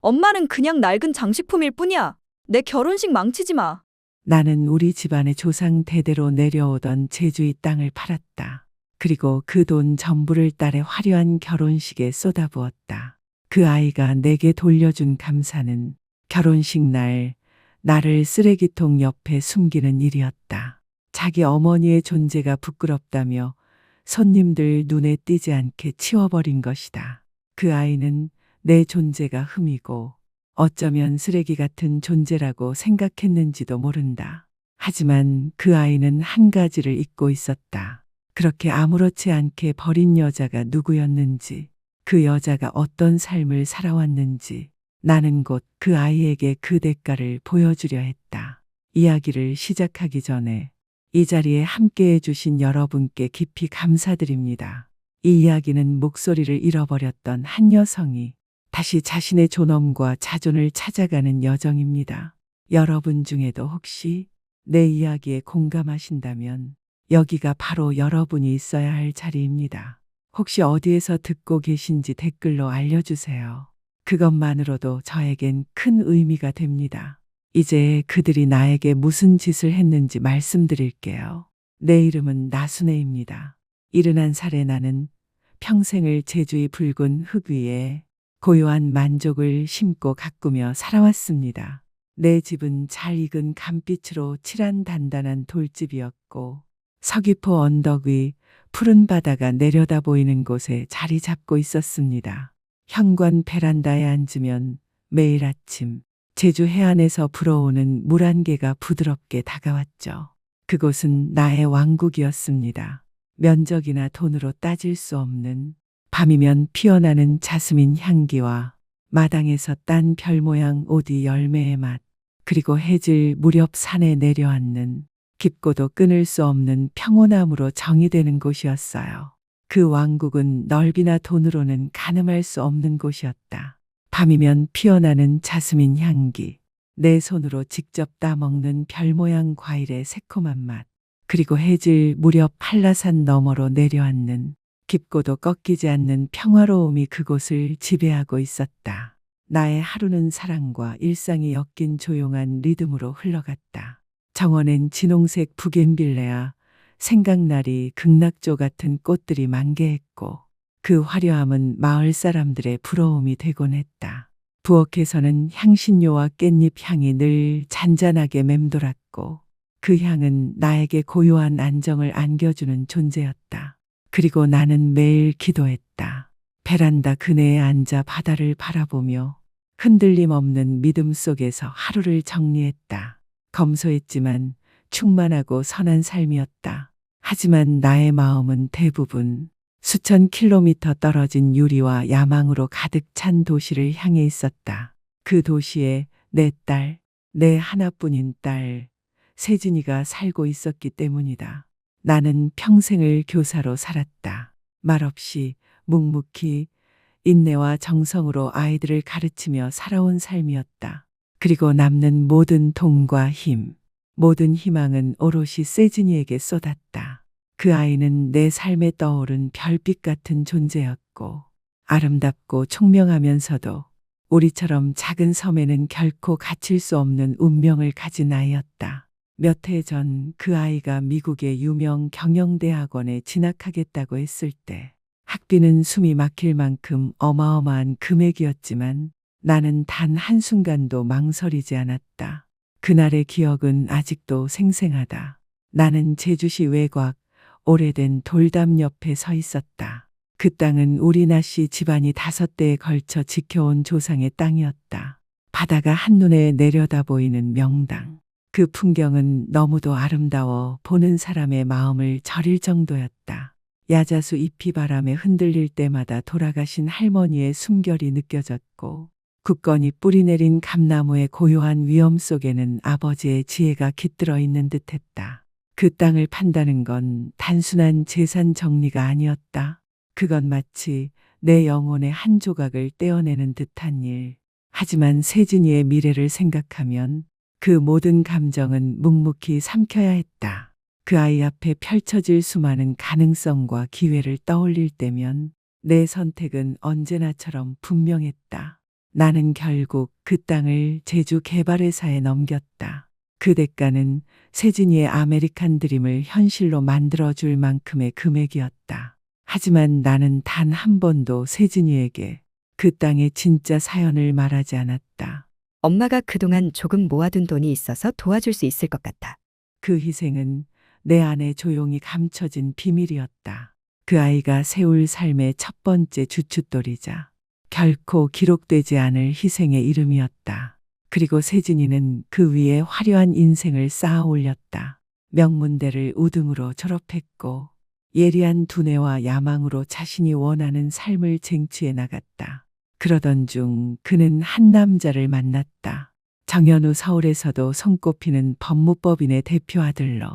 엄마는 그냥 낡은 장식품일 뿐이야. 내 결혼식 망치지 마. 나는 우리 집안의 조상 대대로 내려오던 제주의 땅을 팔았다. 그리고 그 돈 전부를 딸의 화려한 결혼식에 쏟아부었다. 그 아이가 내게 돌려준 감사는 결혼식 날 나를 쓰레기통 옆에 숨기는 일이었다. 자기 어머니의 존재가 부끄럽다며 손님들 눈에 띄지 않게 치워버린 것이다. 그 아이는 내 존재가 흠이고 어쩌면 쓰레기 같은 존재라고 생각했는지도 모른다. 하지만 그 아이는 한 가지를 잊고 있었다. 그렇게 아무렇지 않게 버린 여자가 누구였는지, 그 여자가 어떤 삶을 살아왔는지, 나는 곧 그 아이에게 그 대가를 보여주려 했다. 이야기를 시작하기 전에 이 자리에 함께 해주신 여러분께 깊이 감사드립니다. 이 이야기는 목소리를 잃어버렸던 한 여성이 다시 자신의 존엄과 자존을 찾아가는 여정입니다. 여러분 중에도 혹시 내 이야기에 공감하신다면 여기가 바로 여러분이 있어야 할 자리입니다. 혹시 어디에서 듣고 계신지 댓글로 알려주세요. 그것만으로도 저에겐 큰 의미가 됩니다. 이제 그들이 나에게 무슨 짓을 했는지 말씀드릴게요. 내 이름은 나순애입니다. 71살의 나는 평생을 제주의 붉은 흙 위에 고요한 만족을 심고 가꾸며 살아왔습니다. 내 집은 잘 익은 감빛으로 칠한 단단한 돌집이었고 서귀포 언덕 위 푸른 바다가 내려다 보이는 곳에 자리 잡고 있었습니다. 현관 베란다에 앉으면 매일 아침 제주 해안에서 불어오는 물 안개가 부드럽게 다가왔죠. 그곳은 나의 왕국이었습니다. 면적이나 돈으로 따질 수 없는 밤이면 피어나는 자스민 향기와 마당에서 딴 별 모양 오디 열매의 맛, 그리고 해질 무렵 산에 내려앉는 깊고도 끊을 수 없는 평온함으로 정의되는 곳이었어요. 그 왕국은 넓이나 돈으로는 가늠할 수 없는 곳이었다. 밤이면 피어나는 자스민 향기, 내 손으로 직접 따먹는 별 모양 과일의 새콤한 맛, 그리고 해질 무렵 한라산 너머로 내려앉는 깊고도 꺾이지 않는 평화로움이 그곳을 지배하고 있었다. 나의 하루는 사랑과 일상이 엮인 조용한 리듬으로 흘러갔다. 정원엔 진홍색 부겐빌레아, 생강나리, 극락조 같은 꽃들이 만개했고 그 화려함은 마을 사람들의 부러움이 되곤 했다. 부엌에서는 향신료와 깻잎 향이 늘 잔잔하게 맴돌았고 그 향은 나에게 고요한 안정을 안겨주는 존재였다. 그리고 나는 매일 기도했다. 베란다 그네에 앉아 바다를 바라보며 흔들림 없는 믿음 속에서 하루를 정리했다. 검소했지만 충만하고 선한 삶이었다. 하지만 나의 마음은 대부분 수천 킬로미터 떨어진 유리와 야망으로 가득 찬 도시를 향해 있었다. 그 도시에 내 딸, 내 하나뿐인 딸, 세진이가 살고 있었기 때문이다. 나는 평생을 교사로 살았다. 말없이 묵묵히 인내와 정성으로 아이들을 가르치며 살아온 삶이었다. 그리고 남는 모든 돈과 힘, 모든 희망은 오롯이 세진이에게 쏟았다. 그 아이는 내 삶에 떠오른 별빛 같은 존재였고 아름답고 총명하면서도 우리처럼 작은 섬에는 결코 갇힐 수 없는 운명을 가진 아이였다. 몇 해 전 그 아이가 미국의 유명 경영대학원에 진학하겠다고 했을 때 학비는 숨이 막힐 만큼 어마어마한 금액이었지만 나는 단 한순간도 망설이지 않았다. 그날의 기억은 아직도 생생하다. 나는 제주시 외곽 오래된 돌담 옆에 서 있었다. 그 땅은 우리 나씨 집안이 5대에 걸쳐 지켜온 조상의 땅이었다. 바다가 한눈에 내려다 보이는 명당. 그 풍경은 너무도 아름다워 보는 사람의 마음을 저릴 정도였다. 야자수 잎이 바람에 흔들릴 때마다 돌아가신 할머니의 숨결이 느껴졌고 굳건히 뿌리내린 감나무의 고요한 위엄 속에는 아버지의 지혜가 깃들어 있는 듯했다. 그 땅을 판다는 건 단순한 재산 정리가 아니었다. 그건 마치 내 영혼의 한 조각을 떼어내는 듯한 일. 하지만 세진이의 미래를 생각하면 그 모든 감정은 묵묵히 삼켜야 했다. 그 아이 앞에 펼쳐질 수많은 가능성과 기회를 떠올릴 때면 내 선택은 언제나처럼 분명했다. 나는 결국 그 땅을 제주 개발회사에 넘겼다. 그 대가는 세진이의 아메리칸 드림을 현실로 만들어줄 만큼의 금액이었다. 하지만 나는 단 한 번도 세진이에게 그 땅의 진짜 사연을 말하지 않았다. 엄마가 그동안 조금 모아둔 돈이 있어서 도와줄 수 있을 것 같아. 그 희생은 내 안에 조용히 감춰진 비밀이었다. 그 아이가 세울 삶의 첫 번째 주춧돌이자 결코 기록되지 않을 희생의 이름이었다. 그리고 세진이는 그 위에 화려한 인생을 쌓아 올렸다. 명문대를 우등으로 졸업했고 예리한 두뇌와 야망으로 자신이 원하는 삶을 쟁취해 나갔다. 그러던 중 그는 한 남자를 만났다. 정현우 서울에서도 손꼽히는 법무법인의 대표 아들로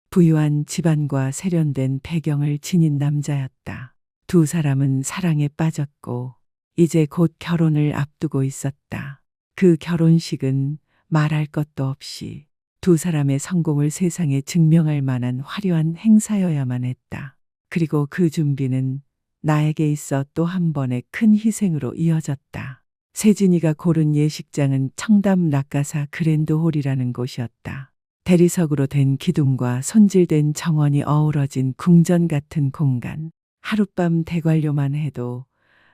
부유한 집안과 세련된 배경을 지닌 남자였다. 두 사람은 사랑에 빠졌고 이제 곧 결혼을 앞두고 있었다. 그 결혼식은 말할 것도 없이 두 사람의 성공을 세상에 증명할 만한 화려한 행사여야만 했다. 그리고 그 준비는 나에게 있어 또 한 번의 큰 희생으로 이어졌다. 세진이가 고른 예식장은 청담 낙가사 그랜드홀이라는 곳이었다. 대리석으로 된 기둥과 손질된 정원이 어우러진 궁전 같은 공간. 하룻밤 대관료만 해도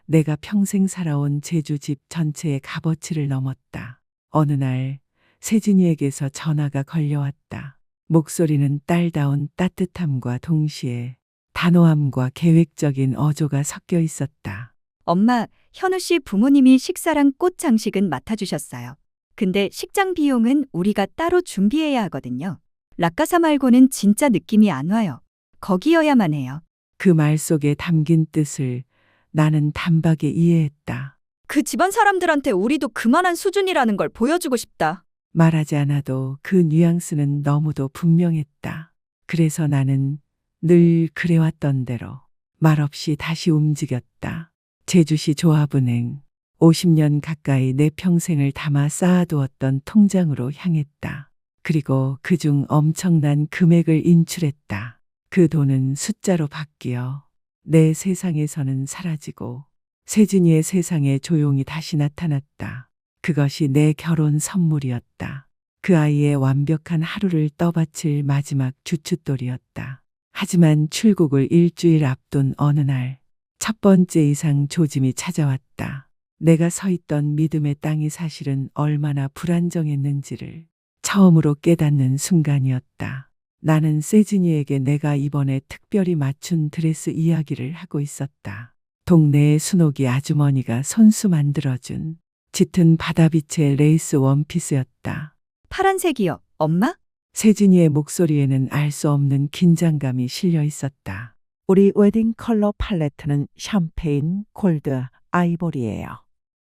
내가 평생 살아온 제주집 전체의 값어치를 넘었다. 어느 날 세진이에게서 전화가 걸려왔다. 목소리는 딸다운 따뜻함과 동시에 단호함과 계획적인 어조가 섞여 있었다. 엄마, 현우 씨 부모님이 식사랑 꽃 장식은 맡아주셨어요. 근데 식장 비용은 우리가 따로 준비해야 하거든요. 락가사 말고는 진짜 느낌이 안 와요. 거기여야만 해요. 그 말 속에 담긴 뜻을 나는 단박에 이해했다. 그 집안 사람들한테 우리도 그만한 수준이라는 걸 보여주고 싶다. 말하지 않아도 그 뉘앙스는 너무도 분명했다. 그래서 나는 늘 그래왔던 대로 말없이 다시 움직였다. 제주시 조합은행 50년 가까이 내 평생을 담아 쌓아두었던 통장으로 향했다. 그리고 그중 엄청난 금액을 인출했다. 그 돈은 숫자로 바뀌어 내 세상에서는 사라지고 세진이의 세상에 조용히 다시 나타났다. 그것이 내 결혼 선물이었다. 그 아이의 완벽한 하루를 떠받칠 마지막 주춧돌이었다. 하지만 출국을 일주일 앞둔 어느 날 첫 번째 이상 조짐이 찾아왔다. 내가 서 있던 믿음의 땅이 사실은 얼마나 불안정했는지를 처음으로 깨닫는 순간이었다. 나는 세진이에게 내가 이번에 특별히 맞춘 드레스 이야기를 하고 있었다. 동네의 순옥이 아주머니가 손수 만들어준 짙은 바다빛의 레이스 원피스였다. 파란색이요, 엄마? 세진이의 목소리에는 알 수 없는 긴장감이 실려 있었다. 우리 웨딩 컬러 팔레트는 샴페인, 골드, 아이보리예요.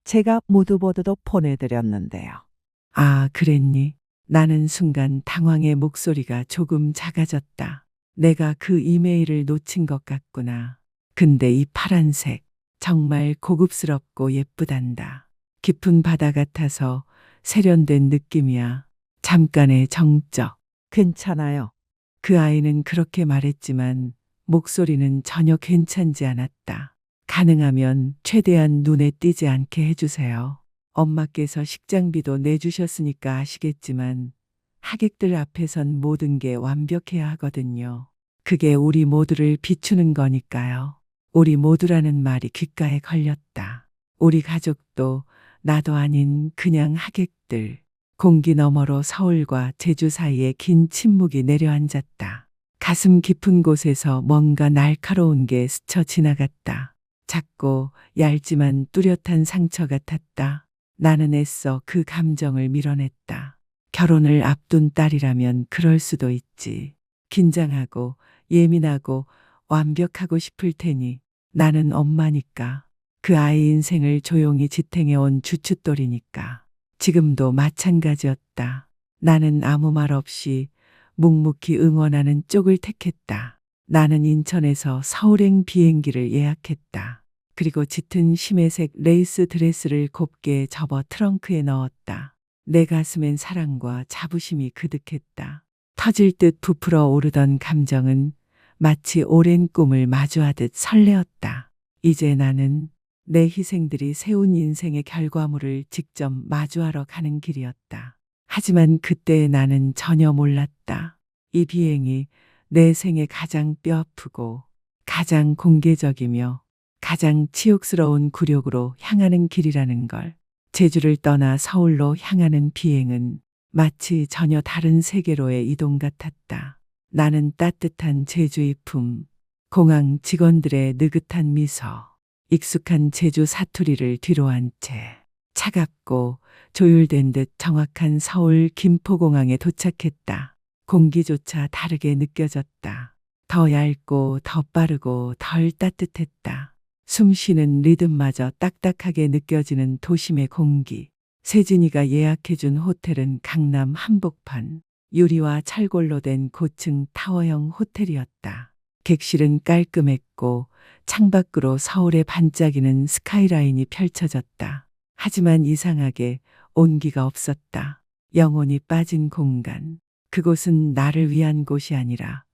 제가 무드보드도 보내드렸는데요. 아, 그랬니? 나는 순간 당황의 목소리가 조금 작아졌다. 내가 그 이메일을 놓친 것 같구나. 근데 이 파란색 정말 고급스럽고 예쁘단다. 깊은 바다 같아서 세련된 느낌이야. 잠깐의 정적. 괜찮아요. 그 아이는 그렇게 말했지만 목소리는 전혀 괜찮지 않았다. 가능하면 최대한 눈에 띄지 않게 해주세요. 엄마께서 식장비도 내주셨으니까 아시겠지만 하객들 앞에선 모든 게 완벽해야 하거든요. 그게 우리 모두를 비추는 거니까요. 우리 모두라는 말이 귓가에 걸렸다. 우리 가족도 나도 아닌 그냥 하객들. 공기 너머로 서울과 제주 사이에 긴 침묵이 내려앉았다. 가슴 깊은 곳에서 뭔가 날카로운 게 스쳐 지나갔다. 작고 얇지만 뚜렷한 상처 같았다. 나는 애써 그 감정을 밀어냈다. 결혼을 앞둔 딸이라면 그럴 수도 있지. 긴장하고 예민하고 완벽하고 싶을 테니 나는 엄마니까. 그 아이 인생을 조용히 지탱해온 주춧돌이니까. 지금도 마찬가지였다. 나는 아무 말 없이 묵묵히 응원하는 쪽을 택했다. 나는 인천에서 서울행 비행기를 예약했다. 그리고 짙은 심해색 레이스 드레스를 곱게 접어 트렁크에 넣었다. 내 가슴엔 사랑과 자부심이 그득했다. 터질 듯 부풀어 오르던 감정은 마치 오랜 꿈을 마주하듯 설레었다. 이제 나는 내 희생들이 세운 인생의 결과물을 직접 마주하러 가는 길이었다. 하지만 그때 나는 전혀 몰랐다. 이 비행이 내 생에 가장 뼈아프고 가장 공개적이며 가장 치욕스러운 굴욕으로 향하는 길이라는 걸. 제주를 떠나 서울로 향하는 비행은 마치 전혀 다른 세계로의 이동 같았다. 나는 따뜻한 제주의 품, 공항 직원들의 느긋한 미소, 익숙한 제주 사투리를 뒤로한 채 차갑고 조율된 듯 정확한 서울 김포공항에 도착했다. 공기조차 다르게 느껴졌다. 더 얇고 더 빠르고 덜 따뜻했다. 숨 쉬는 리듬마저 딱딱하게 느껴지는 도심의 공기. 세진이가 예약해준 호텔은 강남 한복판, 유리와 철골로 된 고층 타워형 호텔이었다. 객실은 깔끔했고 창밖으로 서울의 반짝이는 스카이라인이 펼쳐졌다. 하지만 이상하게 온기가 없었다. 영혼이 빠진 공간. 그곳은 나를 위한 곳이 아니라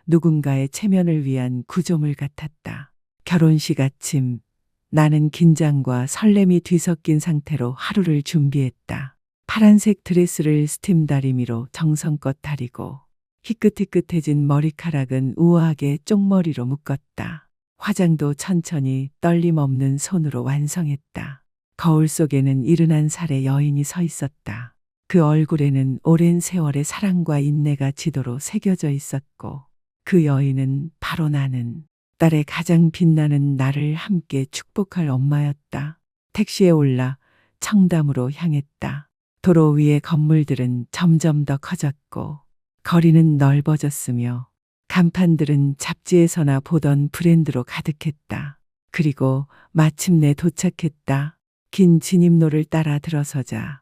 누군가의 체면을 위한 구조물 같았다. 결혼식 아침, 나는 긴장과 설렘이 뒤섞인 상태로 하루를 준비했다. 파란색 드레스를 스팀 다리미로 정성껏 다리고 희끗희끗해진 머리카락은 우아하게 쪽머리로 묶었다. 화장도 천천히 떨림 없는 손으로 완성했다. 거울 속에는 71살의 여인이 서 있었다. 그 얼굴에는 오랜 세월의 사랑과 인내가 지도로 새겨져 있었고 그 여인은 바로 나는. 딸의 가장 빛나는 나를 함께 축복할 엄마였다. 택시에 올라 청담으로 향했다. 도로 위의 건물들은 점점 더 커졌고 거리는 넓어졌으며 간판들은 잡지에서나 보던 브랜드로 가득했다. 그리고 마침내 도착했다. 긴 진입로를 따라 들어서자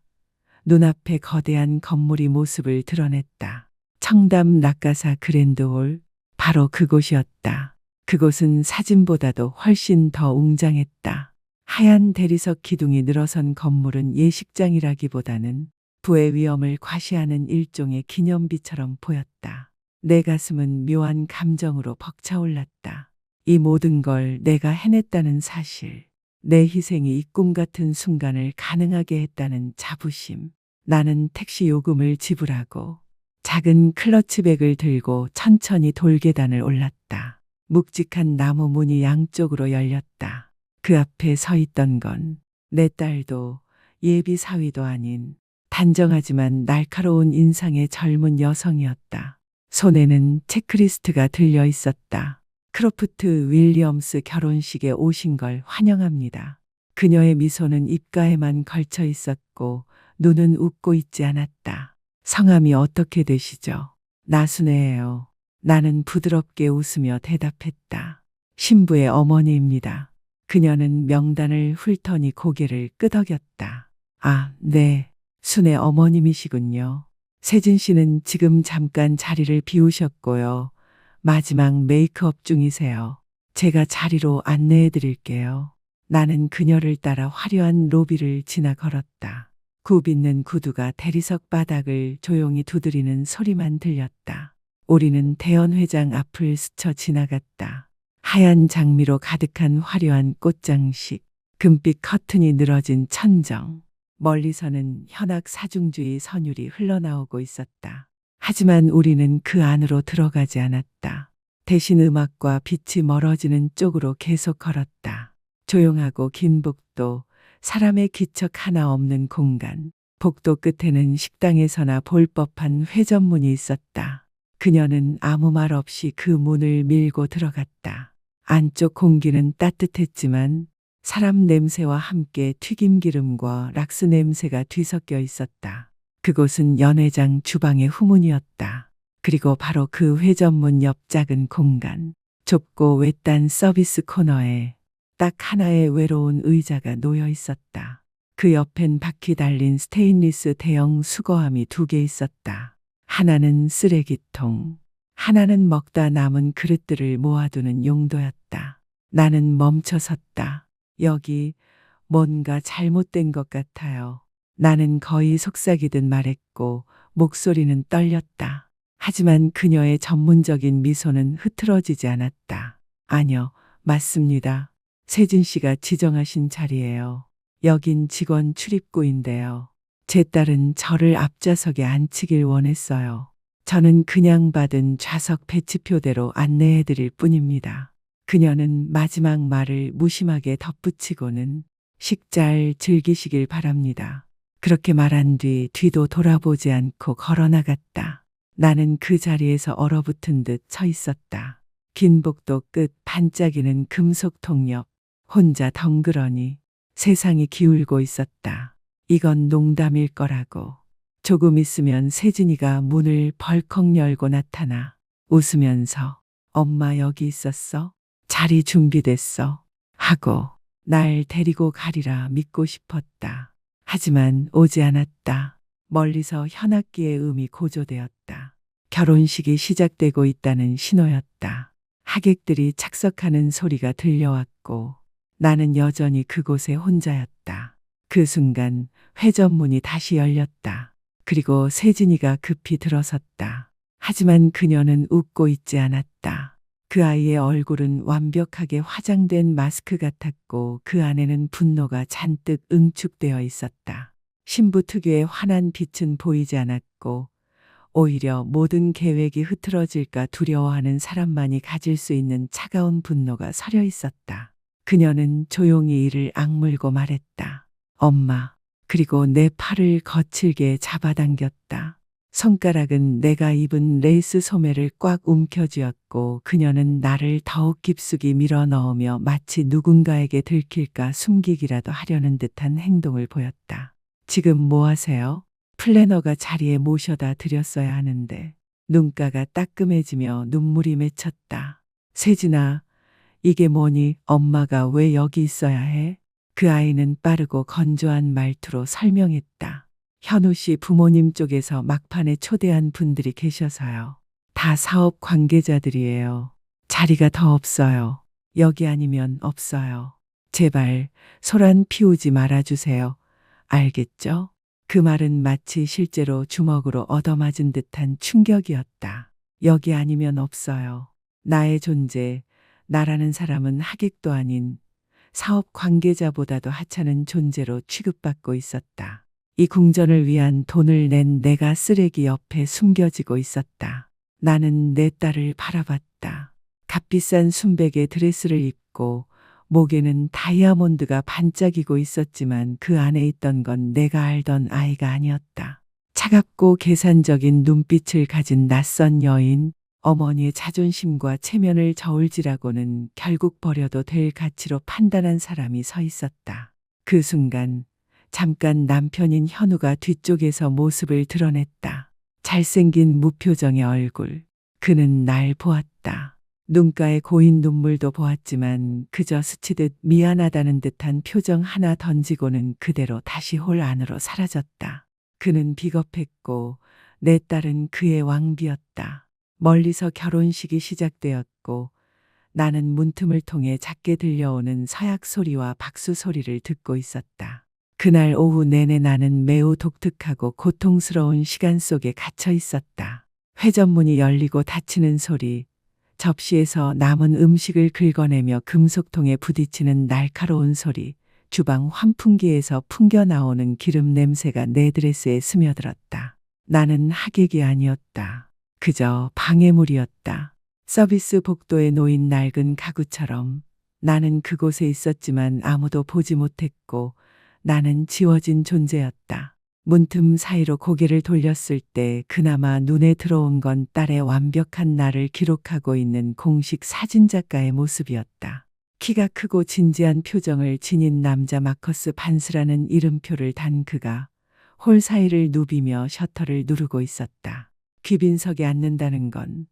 눈앞에 거대한 건물이 모습을 드러냈다. 청담 낙가사 그랜드홀, 바로 그곳이었다. 그곳은 사진보다도 훨씬 더 웅장했다. 하얀 대리석 기둥이 늘어선 건물은 예식장이라기보다는 부의 위엄을 과시하는 일종의 기념비처럼 보였다. 내 가슴은 묘한 감정으로 벅차올랐다. 이 모든 걸 내가 해냈다는 사실, 내 희생이 이 꿈 같은 순간을 가능하게 했다는 자부심. 나는 택시 요금을 지불하고 작은 클러치백을 들고 천천히 돌계단을 올랐다. 묵직한 나무 문이 양쪽으로 열렸다. 그 앞에 서 있던 건 내 딸도 예비 사위도 아닌 단정하지만 날카로운 인상의 젊은 여성이었다. 손에는 체크리스트가 들려 있었다. 크로프트 윌리엄스 결혼식에 오신 걸 환영합니다. 그녀의 미소는 입가에만 걸쳐 있었고 눈은 웃고 있지 않았다. 성함이 어떻게 되시죠? 나순애예요. 나는 부드럽게 웃으며 대답했다. 신부의 어머니입니다. 그녀는 명단을 훑더니 고개를 끄덕였다. 아, 네. 순애 어머님이시군요. 세진 씨는 지금 잠깐 자리를 비우셨고요. 마지막 메이크업 중이세요. 제가 자리로 안내해 드릴게요. 나는 그녀를 따라 화려한 로비를 지나 걸었다. 굽있는 구두가 대리석 바닥을 조용히 두드리는 소리만 들렸다. 우리는 대연회장 앞을 스쳐 지나갔다. 하얀 장미로 가득한 화려한 꽃장식, 금빛 커튼이 늘어진 천정, 멀리서는 현악 사중주의 선율이 흘러나오고 있었다. 하지만 우리는 그 안으로 들어가지 않았다. 대신 음악과 빛이 멀어지는 쪽으로 계속 걸었다. 조용하고 긴 복도, 사람의 기척 하나 없는 공간, 복도 끝에는 식당에서나 볼 법한 회전문이 있었다. 그녀는 아무 말 없이 그 문을 밀고 들어갔다. 안쪽 공기는 따뜻했지만 사람 냄새와 함께 튀김기름과 락스 냄새가 뒤섞여 있었다. 그곳은 연회장 주방의 후문이었다. 그리고 바로 그 회전문 옆 작은 공간, 좁고 외딴 서비스 코너에 딱 하나의 외로운 의자가 놓여 있었다. 그 옆엔 바퀴 달린 스테인리스 대형 수거함이 2개 있었다. 하나는 쓰레기통, 하나는 먹다 남은 그릇들을 모아두는 용도였다. 나는 멈춰 섰다. 여기 뭔가 잘못된 것 같아요. 나는 거의 속삭이듯 말했고 목소리는 떨렸다. 하지만 그녀의 전문적인 미소는 흐트러지지 않았다. 아니요, 맞습니다. 세진 씨가 지정하신 자리예요. 여긴 직원 출입구인데요. 제 딸은 저를 앞좌석에 앉히길 원했어요. 저는 그냥 받은 좌석 배치표대로 안내해 드릴 뿐입니다. 그녀는 마지막 말을 무심하게 덧붙이고는 식잘 즐기시길 바랍니다. 그렇게 말한 뒤도 돌아보지 않고 걸어 나갔다. 나는 그 자리에서 얼어붙은 듯 서 있었다. 긴 복도 끝 반짝이는 금속 통 옆 혼자 덩그러니 세상이 기울고 있었다. 이건 농담일 거라고. 조금 있으면 세진이가 문을 벌컥 열고 나타나 웃으면서 엄마 여기 있었어? 자리 준비됐어? 하고 날 데리고 가리라 믿고 싶었다. 하지만 오지 않았다. 멀리서 현악기의 음이 고조되었다. 결혼식이 시작되고 있다는 신호였다. 하객들이 착석하는 소리가 들려왔고 나는 여전히 그곳에 혼자였다. 그 순간 회전문이 다시 열렸다. 그리고 세진이가 급히 들어섰다. 하지만 그녀는 웃고 있지 않았다. 그 아이의 얼굴은 완벽하게 화장된 마스크 같았고 그 안에는 분노가 잔뜩 응축되어 있었다. 신부 특유의 환한 빛은 보이지 않았고 오히려 모든 계획이 흐트러질까 두려워하는 사람만이 가질 수 있는 차가운 분노가 서려 있었다. 그녀는 조용히 이를 악물고 말했다. 엄마. 그리고 내 팔을 거칠게 잡아당겼다. 손가락은 내가 입은 레이스 소매를 꽉 움켜쥐었고 그녀는 나를 더욱 깊숙이 밀어 넣으며 마치 누군가에게 들킬까 숨기기라도 하려는 듯한 행동을 보였다. 지금 뭐 하세요? 플래너가 자리에 모셔다 드렸어야 하는데. 눈가가 따끔해지며 눈물이 맺혔다. 세진아, 이게 뭐니? 엄마가 왜 여기 있어야 해? 그 아이는 빠르고 건조한 말투로 설명했다. 현우 씨 부모님 쪽에서 막판에 초대한 분들이 계셔서요. 다 사업 관계자들이에요. 자리가 더 없어요. 여기 아니면 없어요. 제발 소란 피우지 말아주세요. 알겠죠? 그 말은 마치 실제로 주먹으로 얻어맞은 듯한 충격이었다. 여기 아니면 없어요. 나의 존재, 나라는 사람은 하객도 아닌 사업 관계자보다도 하찮은 존재로 취급받고 있었다. 이 궁전을 위한 돈을 낸 내가 쓰레기 옆에 숨겨지고 있었다. 나는 내 딸을 바라봤다. 값비싼 순백의 드레스를 입고 목에는 다이아몬드가 반짝이고 있었지만 그 안에 있던 건 내가 알던 아이가 아니었다. 차갑고 계산적인 눈빛을 가진 낯선 여인, 어머니의 자존심과 체면을 저울질하고는 결국 버려도 될 가치로 판단한 사람이 서 있었다. 그 순간 잠깐 남편인 현우가 뒤쪽에서 모습을 드러냈다. 잘생긴 무표정의 얼굴. 그는 날 보았다. 눈가에 고인 눈물도 보았지만 그저 스치듯 미안하다는 듯한 표정 하나 던지고는 그대로 다시 홀 안으로 사라졌다. 그는 비겁했고 내 딸은 그의 왕비였다. 멀리서 결혼식이 시작되었고 나는 문틈을 통해 작게 들려오는 서약 소리와 박수 소리를 듣고 있었다. 그날 오후 내내 나는 매우 독특하고 고통스러운 시간 속에 갇혀 있었다. 회전문이 열리고 닫히는 소리, 접시에서 남은 음식을 긁어내며 금속통에 부딪히는 날카로운 소리, 주방 환풍기에서 풍겨 나오는 기름 냄새가 내 드레스에 스며들었다. 나는 하객이 아니었다. 그저 방해물이었다. 서비스 복도에 놓인 낡은 가구처럼 나는 그곳에 있었지만 아무도 보지 못했고 나는 지워진 존재였다. 문틈 사이로 고개를 돌렸을 때 그나마 눈에 들어온 건 딸의 완벽한 나를 기록하고 있는 공식 사진작가의 모습이었다. 키가 크고 진지한 표정을 지닌 남자 마커스 반스라는 이름표를 단 그가 홀 사이를 누비며 셔터를 누르고 있었다. 귀빈석에 앉는다는 건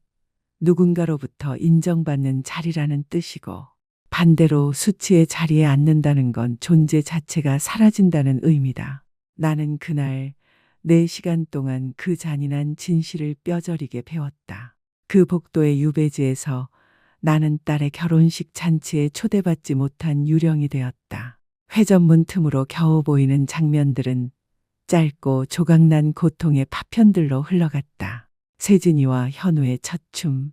누군가로부터 인정받는 자리라는 뜻이고 반대로 수치의 자리에 앉는다는 건 존재 자체가 사라진다는 의미다. 나는 그날 4시간 동안 그 잔인한 진실을 뼈저리게 배웠다. 그 복도의 유배지에서 나는 딸의 결혼식 잔치에 초대받지 못한 유령이 되었다. 회전문 틈으로 겨우 보이는 장면들은 짧고 조각난 고통의 파편들로 흘러갔다. 세진이와 현우의 첫 춤.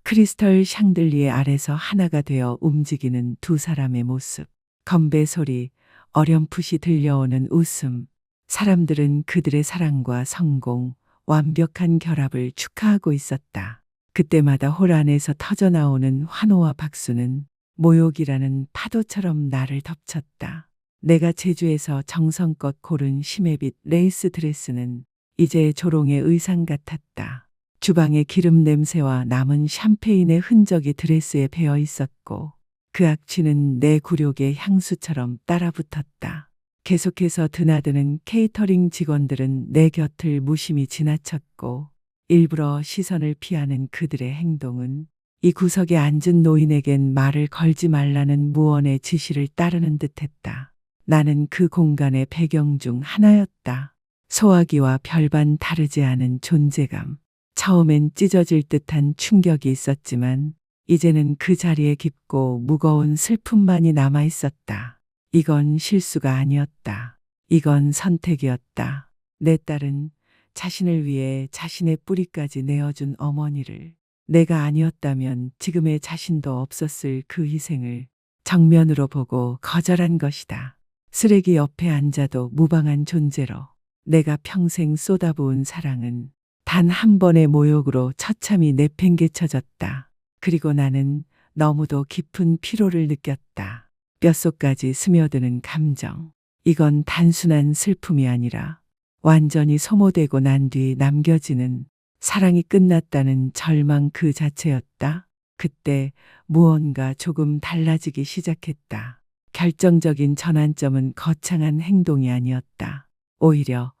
크리스털 샹들리에 아래서 하나가 되어 움직이는 두 사람의 모습. 건배 소리, 어렴풋이 들려오는 웃음. 사람들은 그들의 사랑과 성공, 완벽한 결합을 축하하고 있었다. 그때마다 홀 안에서 터져나오는 환호와 박수는 모욕이라는 파도처럼 나를 덮쳤다. 내가 제주에서 정성껏 고른 심해빛 레이스 드레스는 이제 조롱의 의상 같았다. 주방의 기름 냄새와 남은 샴페인의 흔적이 드레스에 배어 있었고 그 악취는 내 굴욕의 향수처럼 따라붙었다. 계속해서 드나드는 케이터링 직원들은 내 곁을 무심히 지나쳤고 일부러 시선을 피하는 그들의 행동은 이 구석에 앉은 노인에겐 말을 걸지 말라는 무언의 지시를 따르는 듯했다. 나는 그 공간의 배경 중 하나였다. 소화기와 별반 다르지 않은 존재감. 처음엔 찢어질 듯한 충격이 있었지만 이제는 그 자리에 깊고 무거운 슬픔만이 남아 있었다. 이건 실수가 아니었다. 이건 선택이었다. 내 딸은 자신을 위해 자신의 뿌리까지 내어준 어머니를 내가 아니었다면 지금의 자신도 없었을 그 희생을 정면으로 보고 거절한 것이다. 쓰레기 옆에 앉아도 무방한 존재로 내가 평생 쏟아부은 사랑은 단 한 번의 모욕으로 처참히 내팽개쳐졌다. 그리고 나는 너무도 깊은 피로를 느꼈다. 뼛속까지 스며드는 감정. 이건 단순한 슬픔이 아니라 완전히 소모되고 난 뒤 남겨지는 사랑이 끝났다는 절망 그 자체였다. 그때 무언가 조금 달라지기 시작했다. 결정적인 전환점은 거창한 행동이 아니었다. 오히려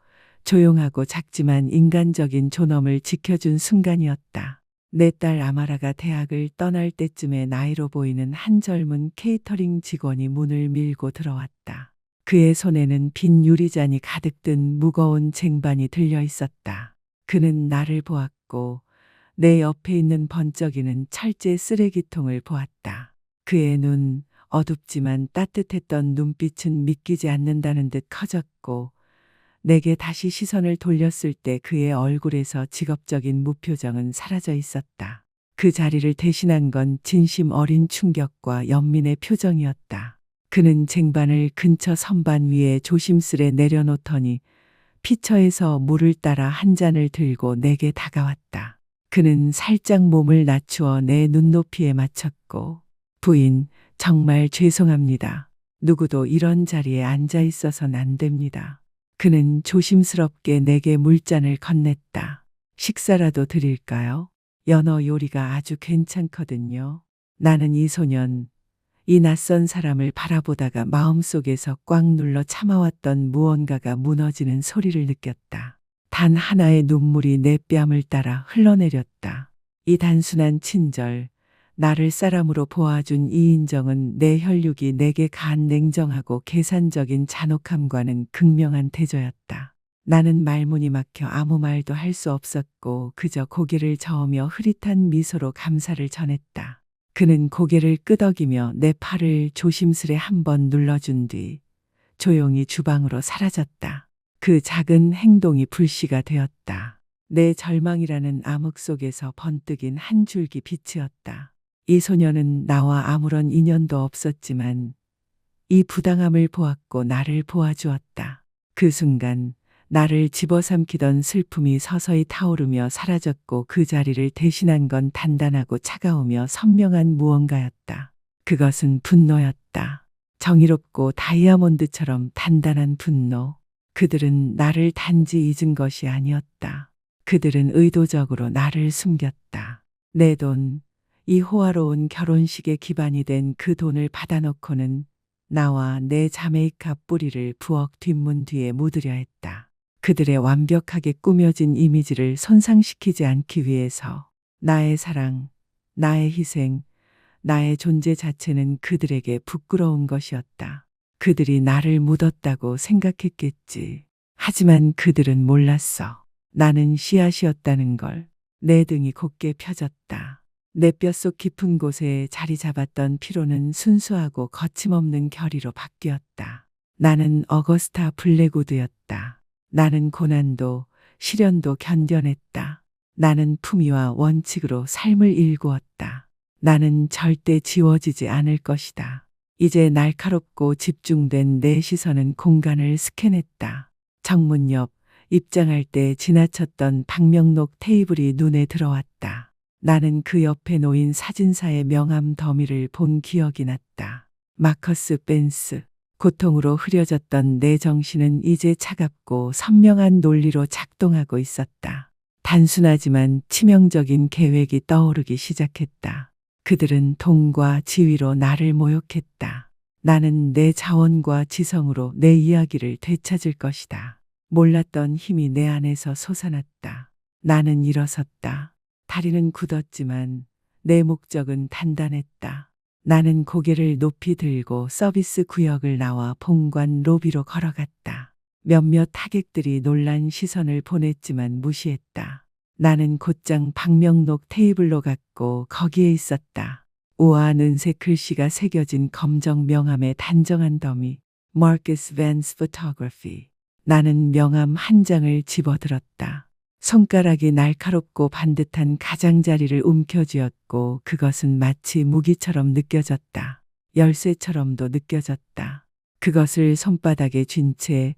조용하고 작지만 인간적인 존엄을 지켜준 순간이었다. 내 딸 아마라가 대학을 떠날 때쯤에 나이로 보이는 한 젊은 케이터링 직원이 문을 밀고 들어왔다. 그의 손에는 빈 유리잔이 가득 든 무거운 쟁반이 들려 있었다. 그는 나를 보았고 내 옆에 있는 번쩍이는 철제 쓰레기통을 보았다. 그의 눈, 어둡지만 따뜻했던 눈빛은 믿기지 않는다는 듯 커졌고 내게 다시 시선을 돌렸을 때 그의 얼굴에서 직업적인 무표정은 사라져 있었다. 그 자리를 대신한 건 진심 어린 충격과 연민의 표정이었다. 그는 쟁반을 근처 선반 위에 조심스레 내려놓더니 피처에서 물을 따라 한 잔을 들고 내게 다가왔다. 그는 살짝 몸을 낮추어 내 눈높이에 맞췄고 부인, 정말 죄송합니다. 누구도 이런 자리에 앉아 있어선 안 됩니다. 그는 조심스럽게 내게 물잔을 건넸다. 식사라도 드릴까요? 연어 요리가 아주 괜찮거든요. 나는 이 소년, 이 낯선 사람을 바라보다가 마음속에서 꽉 눌러 참아왔던 무언가가 무너지는 소리를 느꼈다. 단 하나의 눈물이 내 뺨을 따라 흘러내렸다. 이 단순한 친절, 나를 사람으로 보아준 이 인정은 내 혈육이 내게 가한 냉정하고 계산적인 잔혹함과는 극명한 대조였다. 나는 말문이 막혀 아무 말도 할 수 없었고 그저 고개를 저으며 흐릿한 미소로 감사를 전했다. 그는 고개를 끄덕이며 내 팔을 조심스레 한번 눌러준 뒤 조용히 주방으로 사라졌다. 그 작은 행동이 불씨가 되었다. 내 절망이라는 암흑 속에서 번뜩인 한 줄기 빛이었다. 이 소녀는 나와 아무런 인연도 없었지만 이 부당함을 보았고 나를 보아주었다. 그 순간 나를 집어삼키던 슬픔이 서서히 타오르며 사라졌고 그 자리를 대신한 건 단단하고 차가우며 선명한 무언가였다. 그것은 분노였다. 정의롭고 다이아몬드처럼 단단한 분노. 그들은 나를 단지 잊은 것이 아니었다. 그들은 의도적으로 나를 숨겼다. 내 돈, 이 호화로운 결혼식의 기반이 된 그 돈을 받아놓고는 나와 내 자메이카 뿌리를 부엌 뒷문 뒤에 묻으려 했다. 그들의 완벽하게 꾸며진 이미지를 손상시키지 않기 위해서 나의 사랑, 나의 희생, 나의 존재 자체는 그들에게 부끄러운 것이었다. 그들이 나를 묻었다고 생각했겠지. 하지만 그들은 몰랐어. 나는 씨앗이었다는 걸. 내 등이 곧게 펴졌다. 내 뼛속 깊은 곳에 자리 잡았던 피로는 순수하고 거침없는 결의로 바뀌었다. 나는 어거스타 블랙우드였다. 나는 고난도, 시련도 견뎌냈다. 나는 품위와 원칙으로 삶을 일구었다. 나는 절대 지워지지 않을 것이다. 이제 날카롭고 집중된 내 시선은 공간을 스캔했다. 정문 옆 입장할 때 지나쳤던 방명록 테이블이 눈에 들어왔다. 나는 그 옆에 놓인 사진사의 명함 더미를 본 기억이 났다. 마커스 벤스. 고통으로 흐려졌던 내 정신은 이제 차갑고 선명한 논리로 작동하고 있었다. 단순하지만 치명적인 계획이 떠오르기 시작했다. 그들은 돈과 지위로 나를 모욕했다. 나는 내 자원과 지성으로 내 이야기를 되찾을 것이다. 몰랐던 힘이 내 안에서 솟아났다. 나는 일어섰다. 다리는 굳었지만 내 목적은 단단했다. 나는 고개를 높이 들고 서비스 구역을 나와 본관 로비로 걸어갔다. 몇몇 하객들이 놀란 시선을 보냈지만 무시했다. 나는 곧장 방명록 테이블로 갔고 거기에 있었다. 우아한 은색 글씨가 새겨진 검정 명함의 단정한 더미. Marcus Vance Photography. 나는 명함 한 장을 집어들었다. 손가락이 날카롭고 반듯한 가장자리를 움켜쥐었고 그것은 마치 무기처럼 느껴졌다. 열쇠처럼도 느껴졌다. 그것을 손바닥에 쥔 채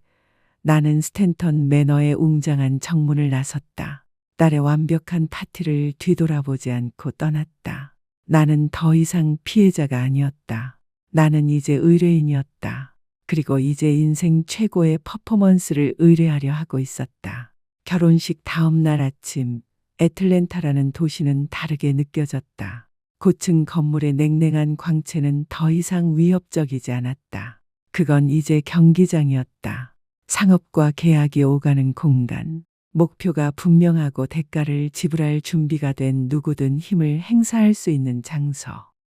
나는 스탠턴 매너의 웅장한 정문을 나섰다. 딸의 완벽한 파티를 뒤돌아보지 않고 떠났다. 나는 더 이상 피해자가 아니었다. 나는 이제 의뢰인이었다. 그리고 이제 인생 최고의 퍼포먼스를 의뢰하려 하고 있었다. 결혼식 다음 날 아침, 애틀랜타라는 도시는 다르게 느껴졌다. 고층 건물의 냉랭한 광채는 더 이상 위협적이지 않았다. 그건 이제 경기장이었다. 상업과 계약이 오가는 공간. 목표가 분명하고 대가를 지불할 준비가 된 누구든 힘을 행사할 수 있는 장소.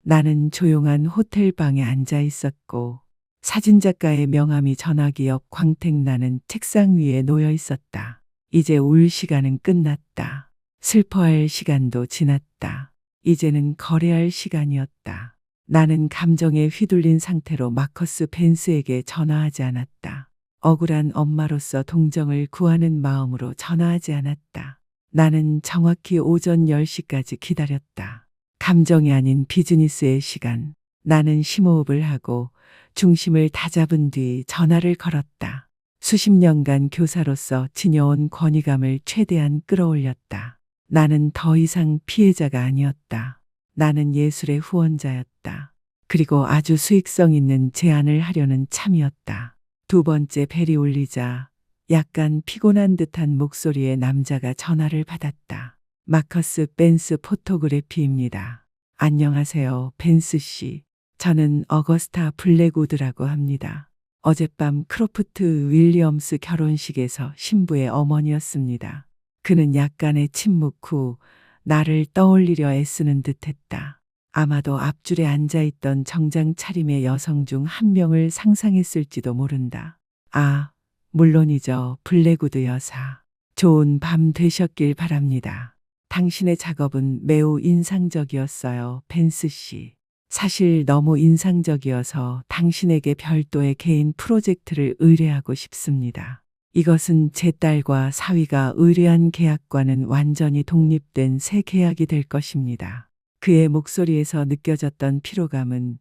나는 조용한 호텔방에 앉아 있었고 사진작가의 명함이 전화기 옆 광택나는 책상 위에 놓여 있었다. 이제 울 시간은 끝났다. 슬퍼할 시간도 지났다. 이제는 거래할 시간이었다. 나는 감정에 휘둘린 상태로 마커스 벤스에게 전화하지 않았다. 억울한 엄마로서 동정을 구하는 마음으로 전화하지 않았다. 나는 정확히 오전 10시까지 기다렸다. 감정이 아닌 비즈니스의 시간. 나는 심호흡을 하고 중심을 다잡은 뒤 전화를 걸었다. 수십 년간 교사로서 지녀온 권위감을 최대한 끌어올렸다. 나는 더 이상 피해자가 아니었다. 나는 예술의 후원자였다. 그리고 아주 수익성 있는 제안을 하려는 참이었다. 두 번째 벨이 울리자 약간 피곤한 듯한 목소리의 남자가 전화를 받았다. 마커스 벤스 포토그래피입니다. 안녕하세요, 벤스 씨. 저는 어거스타 블랙우드라고 합니다. 어젯밤 크로프트 윌리엄스 결혼식에서 신부의 어머니였습니다. 그는 약간의 침묵 후 나를 떠올리려 애쓰는 듯했다. 아마도 앞줄에 앉아있던 정장 차림의 여성 중 한 명을 상상했을지도 모른다. 아, 물론이죠. 블랙우드 여사. 좋은 밤 되셨길 바랍니다. 당신의 작업은 매우 인상적이었어요, 벤스 씨. 사실 너무 인상적이어서 당신에게 별도의 개인 프로젝트를 의뢰하고 싶습니다. 이것은 제 딸과 사위가 의뢰한 계약과는 완전히 독립된 새 계약이 될 것입니다. 그의 목소리에서 느껴졌던 피로감은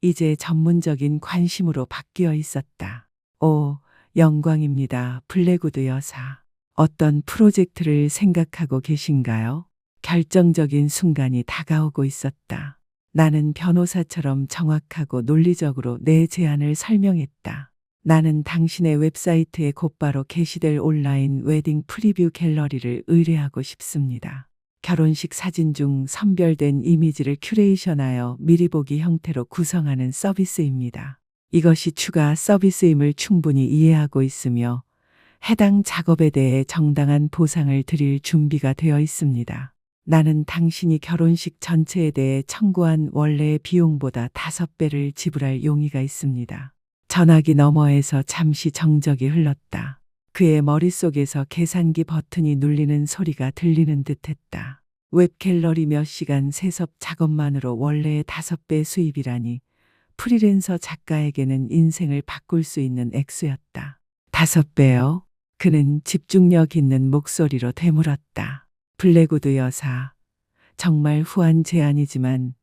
이제 전문적인 관심으로 바뀌어 있었다. 오, 영광입니다, 블랙우드 여사. 어떤 프로젝트를 생각하고 계신가요? 결정적인 순간이 다가오고 있었다. 나는 변호사처럼 정확하고 논리적으로 내 제안을 설명했다. 나는 당신의 웹사이트에 곧바로 게시될 온라인 웨딩 프리뷰 갤러리를 의뢰하고 싶습니다. 결혼식 사진 중 선별된 이미지를 큐레이션하여 미리 보기 형태로 구성하는 서비스입니다. 이것이 추가 서비스임을 충분히 이해하고 있으며 해당 작업에 대해 정당한 보상을 드릴 준비가 되어 있습니다. 나는 당신이 결혼식 전체에 대해 청구한 원래의 비용보다 5배를 지불할 용의가 있습니다. 전화기 너머에서 잠시 정적이 흘렀다. 그의 머릿속에서 계산기 버튼이 눌리는 소리가 들리는 듯했다. 웹갤러리 몇 시간 세섭 작업만으로 원래의 5배 수입이라니 프리랜서 작가에게는 인생을 바꿀 수 있는 액수였다. 5배요? 그는 집중력 있는 목소리로 되물었다. 블랙우드 여사, 정말 후한 제안이지만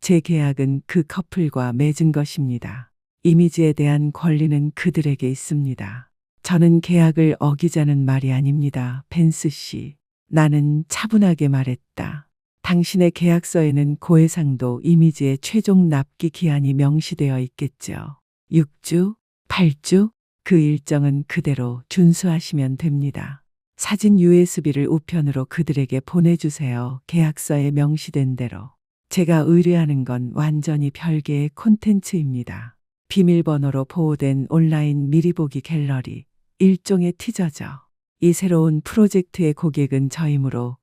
제 계약은 그 커플과 맺은 것입니다. 이미지에 대한 권리는 그들에게 있습니다. 저는 계약을 어기자는 말이 아닙니다. 벤스 씨. 나는 차분하게 말했다. 당신의 계약서에는 고해상도 이미지의 최종 납기 기한이 명시되어 있겠죠. 6주, 8주, 그 일정은 그대로 준수하시면 됩니다. 사진 USB를 우편으로 그들에게 보내주세요. 계약서에 명시된 대로. 제가 의뢰하는 건 완전히 별개의 콘텐츠입니다. 비밀번호로 보호된 온라인 미리 보기 갤러리, 일종의 티저죠. 이 새로운 프로젝트의 고객은 저이므로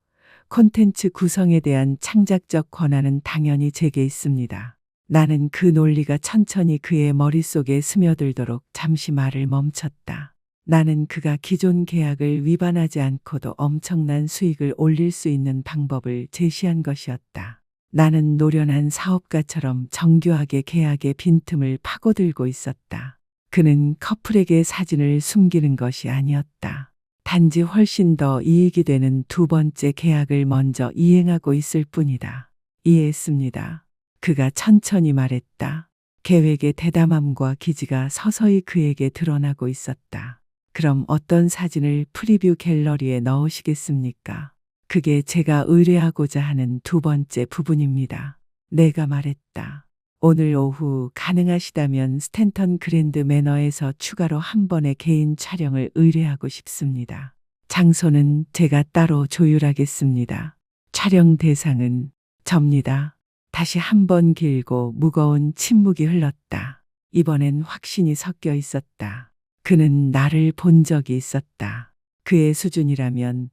콘텐츠 구성에 대한 창작적 권한은 당연히 제게 있습니다. 나는 그 논리가 천천히 그의 머릿속에 스며들도록 잠시 말을 멈췄다. 나는 그가 기존 계약을 위반하지 않고도 엄청난 수익을 올릴 수 있는 방법을 제시한 것이었다. 나는 노련한 사업가처럼 정교하게 계약의 빈틈을 파고들고 있었다. 그는 커플에게 사진을 숨기는 것이 아니었다. 단지 훨씬 더 이익이 되는 두 번째 계약을 먼저 이행하고 있을 뿐이다. 이해했습니다. 그가 천천히 말했다. 계획의 대담함과 기지가 서서히 그에게 드러나고 있었다. 그럼 어떤 사진을 프리뷰 갤러리에 넣으시겠습니까? 그게 제가 의뢰하고자 하는 두 번째 부분입니다. 내가 말했다. 오늘 오후 가능하시다면 스탠턴 그랜드 매너에서 추가로 한 번의 개인 촬영을 의뢰하고 싶습니다. 장소는 제가 따로 조율하겠습니다. 촬영 대상은 접니다. 다시 한 번 길고 무거운 침묵이 흘렀다. 이번엔 확신이 섞여 있었다. 그는 나를 본 적이 있었다. 그의 수준이라면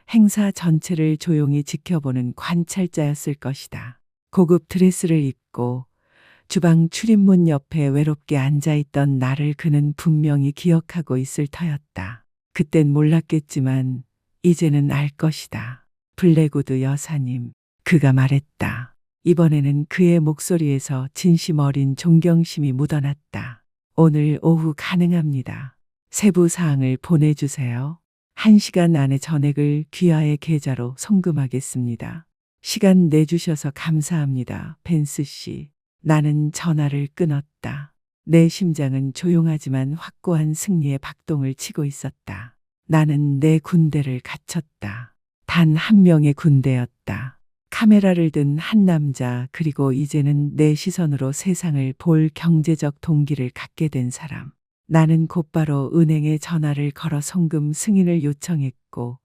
행사 전체를 조용히 지켜보는 관찰자였을 것이다. 고급 드레스를 입고 주방 출입문 옆에 외롭게 앉아있던 나를 그는 분명히 기억하고 있을 터였다. 그땐 몰랐겠지만 이제는 알 것이다. 블랙우드 여사님, 그가 말했다. 이번에는 그의 목소리에서 진심 어린 존경심이 묻어났다. 오늘 오후 가능합니다. 세부 사항을 보내주세요. 1시간 안에 전액을 귀하의 계좌로 송금하겠습니다. 시간 내주셔서 감사합니다. 벤스 씨. 나는 전화를 끊었다. 내 심장은 조용하지만 확고한 승리의 박동을 치고 있었다. 나는 내 군대를 갖췄다. 단 한 명의 군대였다. 카메라를 든 한 남자, 그리고 이제는 내 시선으로 세상을 볼 경제적 동기를 갖게 된 사람. 나는 곧바로 은행에 전화를 걸어 송금 승인을 요청했고,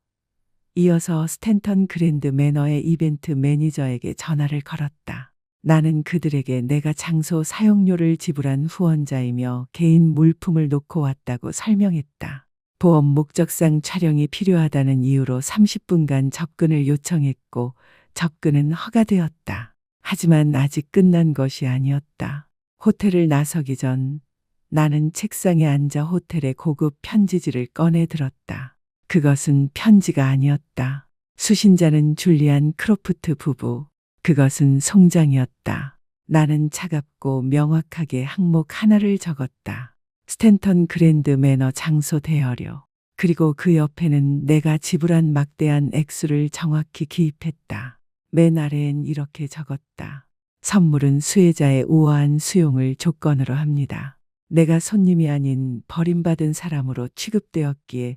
이어서 스탠턴 그랜드 매너의 이벤트 매니저에게 전화를 걸었다. 나는 그들에게 내가 장소 사용료를 지불한 후원자이며 개인 물품을 놓고 왔다고 설명했다. 보험 목적상 촬영이 필요하다는 이유로 30분간 접근을 요청했고, 접근은 허가되었다. 하지만 아직 끝난 것이 아니었다. 호텔을 나서기 전 나는 책상에 앉아 호텔의 고급 편지지를 꺼내 들었다. 그것은 편지가 아니었다. 수신자는 줄리안 크로프트 부부. 그것은 송장이었다. 나는 차갑고 명확하게 항목 하나를 적었다. 스탠턴 그랜드 매너 장소 대여료. 그리고 그 옆에는 내가 지불한 막대한 액수를 정확히 기입했다. 맨 아래엔 이렇게 적었다. 선물은 수혜자의 우아한 수용을 조건으로 합니다. 내가 손님이 아닌 버림받은 사람으로 취급되었기에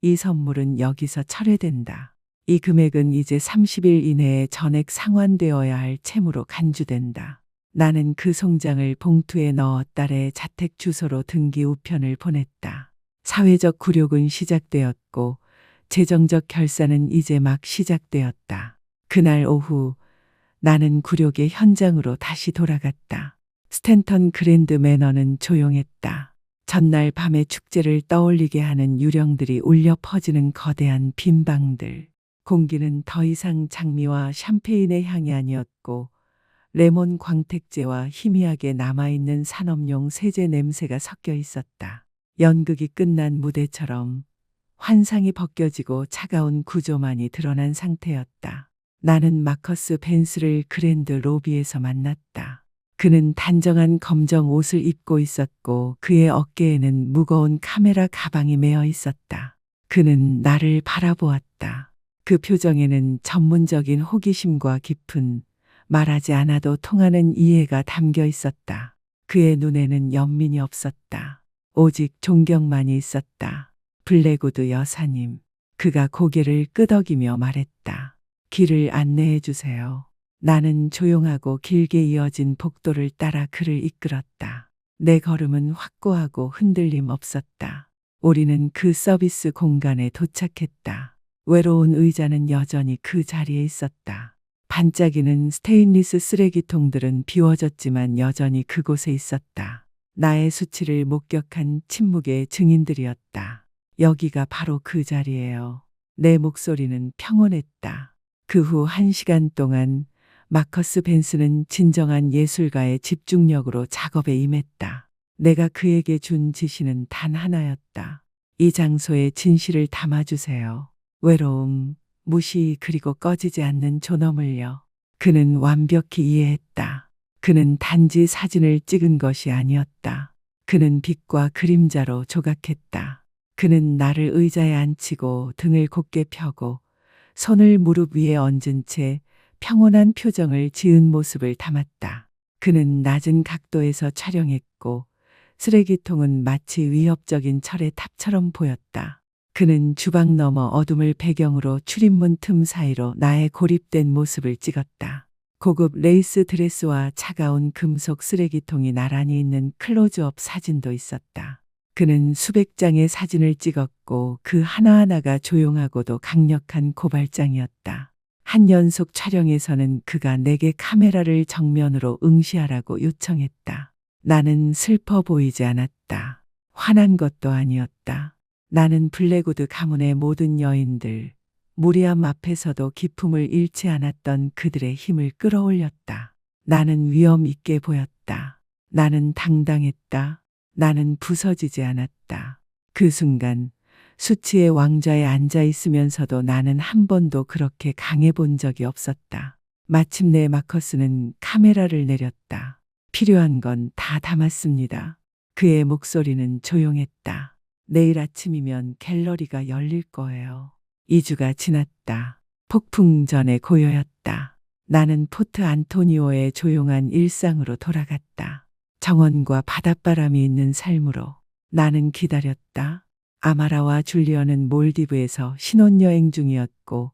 이 선물은 여기서 철회된다. 이 금액은 이제 30일 이내에 전액 상환되어야 할 채무로 간주된다. 나는 그 송장을 봉투에 넣어 딸의 자택 주소로 등기 우편을 보냈다. 사회적 굴욕은 시작되었고 재정적 결산은 이제 막 시작되었다. 그날 오후 나는 굴욕의 현장으로 다시 돌아갔다. 스탠턴 그랜드 매너는 조용했다. 전날 밤의 축제를 떠올리게 하는 유령들이 울려 퍼지는 거대한 빈방들. 공기는 더 이상 장미와 샴페인의 향이 아니었고 레몬 광택제와 희미하게 남아있는 산업용 세제 냄새가 섞여 있었다. 연극이 끝난 무대처럼 환상이 벗겨지고 차가운 구조만이 드러난 상태였다. 나는 마커스 벤스를 그랜드 로비에서 만났다. 그는 단정한 검정 옷을 입고 있었고 그의 어깨에는 무거운 카메라 가방이 매어 있었다. 그는 나를 바라보았다. 그 표정에는 전문적인 호기심과 깊은 말하지 않아도 통하는 이해가 담겨 있었다. 그의 눈에는 연민이 없었다. 오직 존경만이 있었다. 블랙우드 여사님. 그가 고개를 끄덕이며 말했다. 길을 안내해 주세요. 나는 조용하고 길게 이어진 복도를 따라 그를 이끌었다. 내 걸음은 확고하고 흔들림 없었다. 우리는 그 서비스 공간에 도착했다. 외로운 의자는 여전히 그 자리에 있었다. 반짝이는 스테인리스 쓰레기통들은 비워졌지만 여전히 그곳에 있었다. 나의 수치를 목격한 침묵의 증인들이었다. 여기가 바로 그 자리예요. 내 목소리는 평온했다. 그 후 1시간 동안 마커스 벤스는 진정한 예술가의 집중력으로 작업에 임했다. 내가 그에게 준 지시는 단 하나였다. 이 장소에 진실을 담아주세요. 외로움, 무시 그리고 꺼지지 않는 존엄을요. 그는 완벽히 이해했다. 그는 단지 사진을 찍은 것이 아니었다. 그는 빛과 그림자로 조각했다. 그는 나를 의자에 앉히고 등을 곧게 펴고 손을 무릎 위에 얹은 채 평온한 표정을 지은 모습을 담았다. 그는 낮은 각도에서 촬영했고 쓰레기통은 마치 위협적인 철의 탑처럼 보였다. 그는 주방 너머 어둠을 배경으로 출입문 틈 사이로 나의 고립된 모습을 찍었다. 고급 레이스 드레스와 차가운 금속 쓰레기통이 나란히 있는 클로즈업 사진도 있었다. 그는 수백 장의 사진을 찍었고 그 하나하나가 조용하고도 강력한 고발장이었다. 한 연속 촬영에서는 그가 내게 카메라를 정면으로 응시하라고 요청했다. 나는 슬퍼 보이지 않았다. 화난 것도 아니었다. 나는 블랙우드 가문의 모든 여인들, 무리함 앞에서도 기품을 잃지 않았던 그들의 힘을 끌어올렸다. 나는 위험 있게 보였다. 나는 당당했다. 나는 부서지지 않았다. 그 순간 수치의 왕좌에 앉아 있으면서도 나는 한 번도 그렇게 강해 본 적이 없었다. 마침내 마커스는 카메라를 내렸다. 필요한 건 다 담았습니다. 그의 목소리는 조용했다. 내일 아침이면 갤러리가 열릴 거예요. 2주가 지났다. 폭풍 전의 고요였다. 나는 포트 안토니오의 조용한 일상으로 돌아갔다. 정원과 바닷바람이 있는 삶으로 나는 기다렸다. 아마라와 줄리언은 몰디브에서 신혼여행 중이었고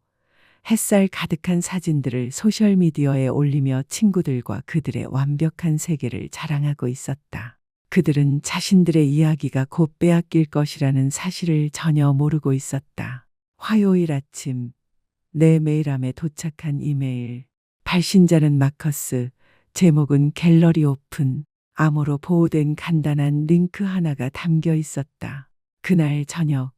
햇살 가득한 사진들을 소셜미디어에 올리며 친구들과 그들의 완벽한 세계를 자랑하고 있었다. 그들은 자신들의 이야기가 곧 빼앗길 것이라는 사실을 전혀 모르고 있었다. 화요일 아침 내 메일함에 도착한 이메일. 발신자는 마커스, 제목은 갤러리 오픈. 암호로 보호된 간단한 링크 하나가 담겨 있었다. 그날 저녁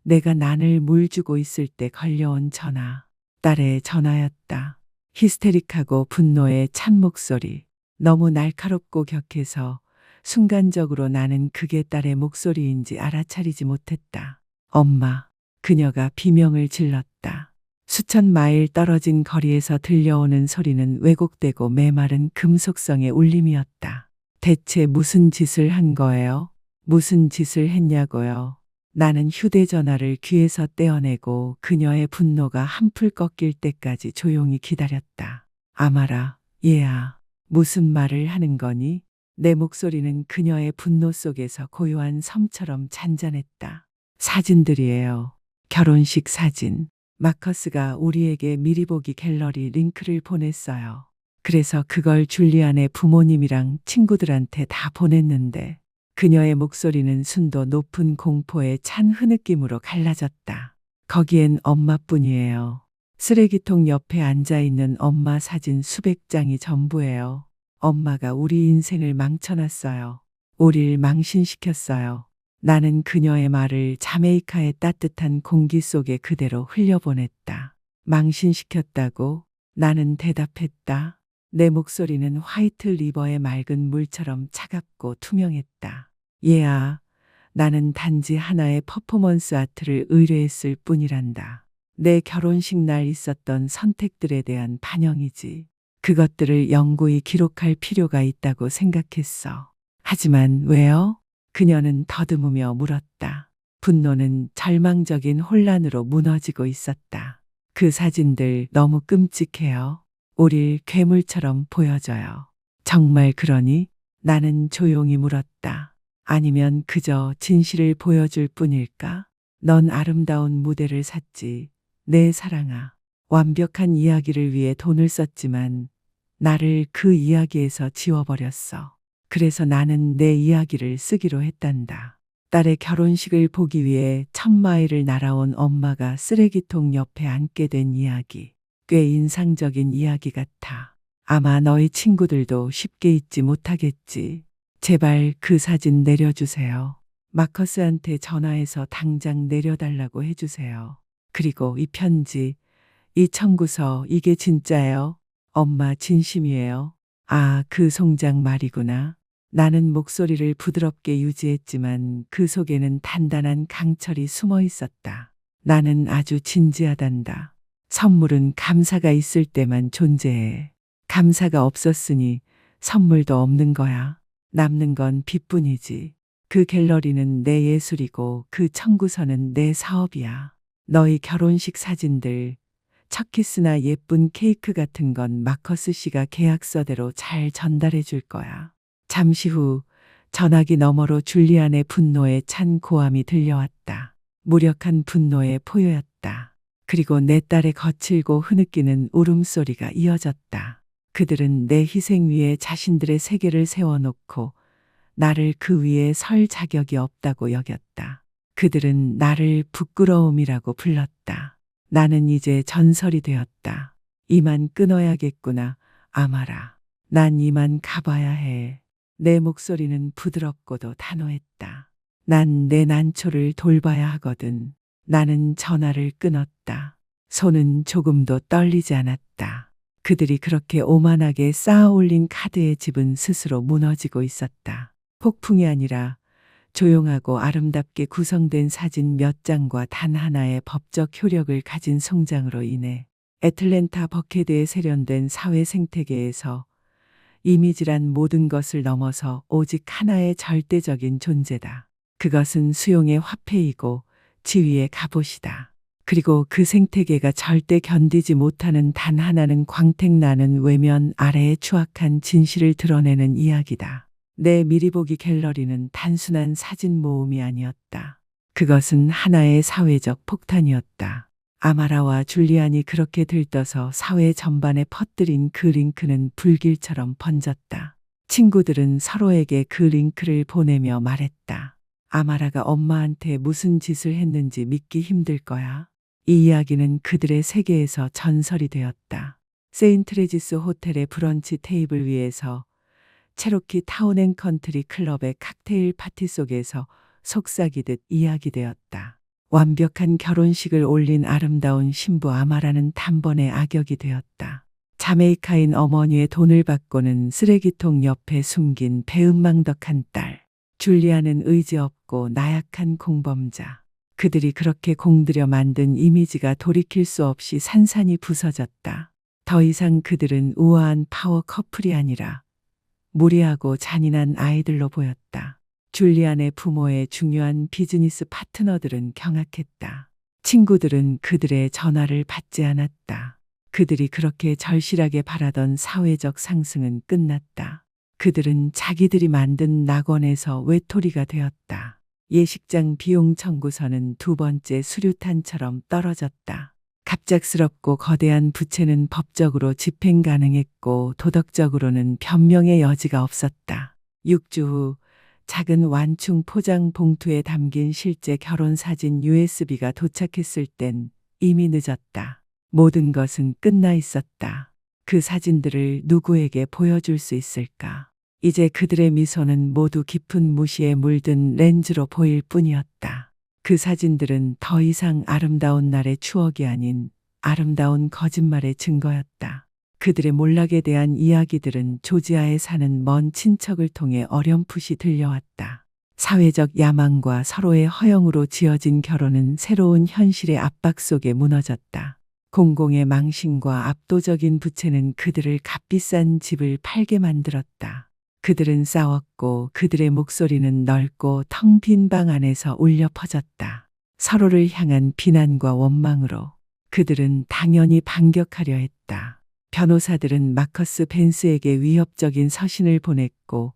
내가 난을 물주고 있을 때 걸려온 전화. 딸의 전화였다. 히스테릭하고 분노의 찬 목소리. 너무 날카롭고 격해서 순간적으로 나는 그게 딸의 목소리인지 알아차리지 못했다. 엄마. 그녀가 비명을 질렀다. 수천 마일 떨어진 거리에서 들려오는 소리는 왜곡되고 메마른 금속성의 울림이었다. 대체 무슨 짓을 한 거예요? 무슨 짓을 했냐고요? 나는 휴대전화를 귀에서 떼어내고 그녀의 분노가 한풀 꺾일 때까지 조용히 기다렸다. 아마라, 얘야, 무슨 말을 하는 거니? 내 목소리는 그녀의 분노 속에서 고요한 섬처럼 잔잔했다. 사진들이에요. 결혼식 사진. 마커스가 우리에게 미리 보기 갤러리 링크를 보냈어요. 그래서 그걸 줄리안의 부모님이랑 친구들한테 다 보냈는데 그녀의 목소리는 순도 높은 공포에 찬 흐느낌으로 갈라졌다. 거기엔 엄마뿐이에요. 쓰레기통 옆에 앉아있는 엄마 사진 수백 장이 전부예요. 엄마가 우리 인생을 망쳐놨어요. 우릴 망신시켰어요. 나는 그녀의 말을 자메이카의 따뜻한 공기 속에 그대로 흘려보냈다. 망신시켰다고? 나는 대답했다. 내 목소리는 화이트 리버의 맑은 물처럼 차갑고 투명했다. 얘야, 나는 단지 하나의 퍼포먼스 아트를 의뢰했을 뿐이란다. 내 결혼식 날 있었던 선택들에 대한 반영이지. 그것들을 영구히 기록할 필요가 있다고 생각했어. 하지만 왜요? 그녀는 더듬으며 물었다. 분노는 절망적인 혼란으로 무너지고 있었다. 그 사진들 너무 끔찍해요. 우릴 괴물처럼 보여져요. 정말 그러니? 나는 조용히 물었다. 아니면 그저 진실을 보여줄 뿐일까? 넌 아름다운 무대를 샀지. 내 사랑아. 완벽한 이야기를 위해 돈을 썼지만 나를 그 이야기에서 지워버렸어. 그래서 나는 내 이야기를 쓰기로 했단다. 딸의 결혼식을 보기 위해 1000마일을 날아온 엄마가 쓰레기통 옆에 앉게 된 이야기. 꽤 인상적인 이야기 같아. 아마 너희 친구들도 쉽게 잊지 못하겠지. 제발 그 사진 내려주세요. 마커스한테 전화해서 당장 내려달라고 해주세요. 그리고 이 편지, 이 청구서 이게 진짜예요? 엄마 진심이에요. 아, 그 송장 말이구나. 나는 목소리를 부드럽게 유지했지만 그 속에는 단단한 강철이 숨어 있었다. 나는 아주 진지하단다. 선물은 감사가 있을 때만 존재해. 감사가 없었으니 선물도 없는 거야. 남는 건 빚뿐이지. 그 갤러리는 내 예술이고 그 청구서는 내 사업이야. 너희 결혼식 사진들, 첫 키스나 예쁜 케이크 같은 건 마커스 씨가 계약서대로 잘 전달해 줄 거야. 잠시 후 전화기 너머로 줄리안의 분노에 찬 고함이 들려왔다. 무력한 분노의 포효였다. 그리고 내 딸의 거칠고 흐느끼는 울음소리가 이어졌다. 그들은 내 희생 위에 자신들의 세계를 세워놓고 나를 그 위에 설 자격이 없다고 여겼다. 그들은 나를 부끄러움이라고 불렀다. 나는 이제 전설이 되었다. 이만 끊어야겠구나. 아마라. 난 이만 가봐야 해. 내 목소리는 부드럽고도 단호했다. 난 내 난초를 돌봐야 하거든. 나는 전화를 끊었다. 손은 조금도 떨리지 않았다. 그들이 그렇게 오만하게 쌓아 올린 카드의 집은 스스로 무너지고 있었다. 폭풍이 아니라 조용하고 아름답게 구성된 사진 몇 장과 단 하나의 법적 효력을 가진 송장으로 인해 애틀랜타 버케드에 세련된 사회 생태계에서 이미지란 모든 것을 넘어서 오직 하나의 절대적인 존재다. 그것은 수용의 화폐이고 지위의 갑옷이다. 그리고 그 생태계가 절대 견디지 못하는 단 하나는 광택나는 외면 아래의 추악한 진실을 드러내는 이야기다. 내 미리 보기 갤러리는 단순한 사진 모음이 아니었다. 그것은 하나의 사회적 폭탄이었다. 아마라와 줄리안이 그렇게 들떠서 사회 전반에 퍼뜨린 그 링크는 불길처럼 번졌다. 친구들은 서로에게 그 링크를 보내며 말했다. 아마라가 엄마한테 무슨 짓을 했는지 믿기 힘들 거야. 이 이야기는 그들의 세계에서 전설이 되었다. 세인트레지스 호텔의 브런치 테이블 위에서 체로키 타운앤컨트리 클럽의 칵테일 파티 속에서 속삭이듯 이야기되었다. 완벽한 결혼식을 올린 아름다운 신부 아마라는 단번에 악역이 되었다. 자메이카인 어머니의 돈을 받고는 쓰레기통 옆에 숨긴 배은망덕한 딸. 줄리아는 의지 없고 나약한 공범자. 그들이 그렇게 공들여 만든 이미지가 돌이킬 수 없이 산산이 부서졌다. 더 이상 그들은 우아한 파워 커플이 아니라 무리하고 잔인한 아이들로 보였다. 줄리안의 부모의 중요한 비즈니스 파트너들은 경악했다. 친구들은 그들의 전화를 받지 않았다. 그들이 그렇게 절실하게 바라던 사회적 상승은 끝났다. 그들은 자기들이 만든 낙원에서 외톨이가 되었다. 예식장 비용 청구서는 두 번째 수류탄처럼 떨어졌다. 갑작스럽고 거대한 부채는 법적으로 집행 가능했고 도덕적으로는 변명의 여지가 없었다. 6주 후 작은 완충 포장 봉투에 담긴 실제 결혼 사진 USB가 도착했을 땐 이미 늦었다. 모든 것은 끝나 있었다. 그 사진들을 누구에게 보여줄 수 있을까? 이제 그들의 미소는 모두 깊은 무시에 물든 렌즈로 보일 뿐이었다. 그 사진들은 더 이상 아름다운 날의 추억이 아닌 아름다운 거짓말의 증거였다. 그들의 몰락에 대한 이야기들은 조지아에 사는 먼 친척을 통해 어렴풋이 들려왔다. 사회적 야망과 서로의 허영으로 지어진 결혼은 새로운 현실의 압박 속에 무너졌다. 공공의 망신과 압도적인 부채는 그들을 값비싼 집을 팔게 만들었다. 그들은 싸웠고 그들의 목소리는 넓고 텅 빈 방 안에서 울려 퍼졌다. 서로를 향한 비난과 원망으로. 그들은 당연히 반격하려 했다. 변호사들은 마커스 벤스에게 위협적인 서신을 보냈고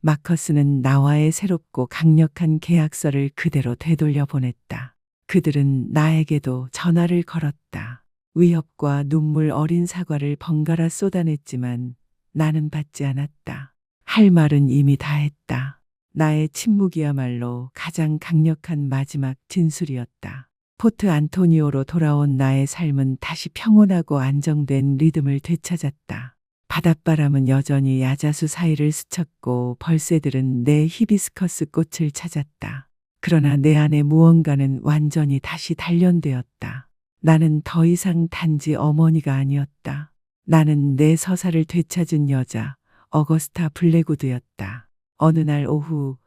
마커스는 나와의 새롭고 강력한 계약서를 그대로 되돌려 보냈다. 그들은 나에게도 전화를 걸었다. 위협과 눈물 어린 사과를 번갈아 쏟아냈지만 나는 받지 않았다. 할 말은 이미 다 했다. 나의 침묵이야말로 가장 강력한 마지막 진술이었다. 포트 안토니오로 돌아온 나의 삶은 다시 평온하고 안정된 리듬을 되찾았다. 바닷바람은 여전히 야자수 사이를 스쳤고 벌새들은 내 히비스커스 꽃을 찾았다. 그러나 내 안에 무언가는 완전히 다시 단련되었다. 나는 더 이상 단지 어머니가 아니었다. 나는 내 서사를 되찾은 여자, 어거스타 블랙우드였다. 어느 날 오후,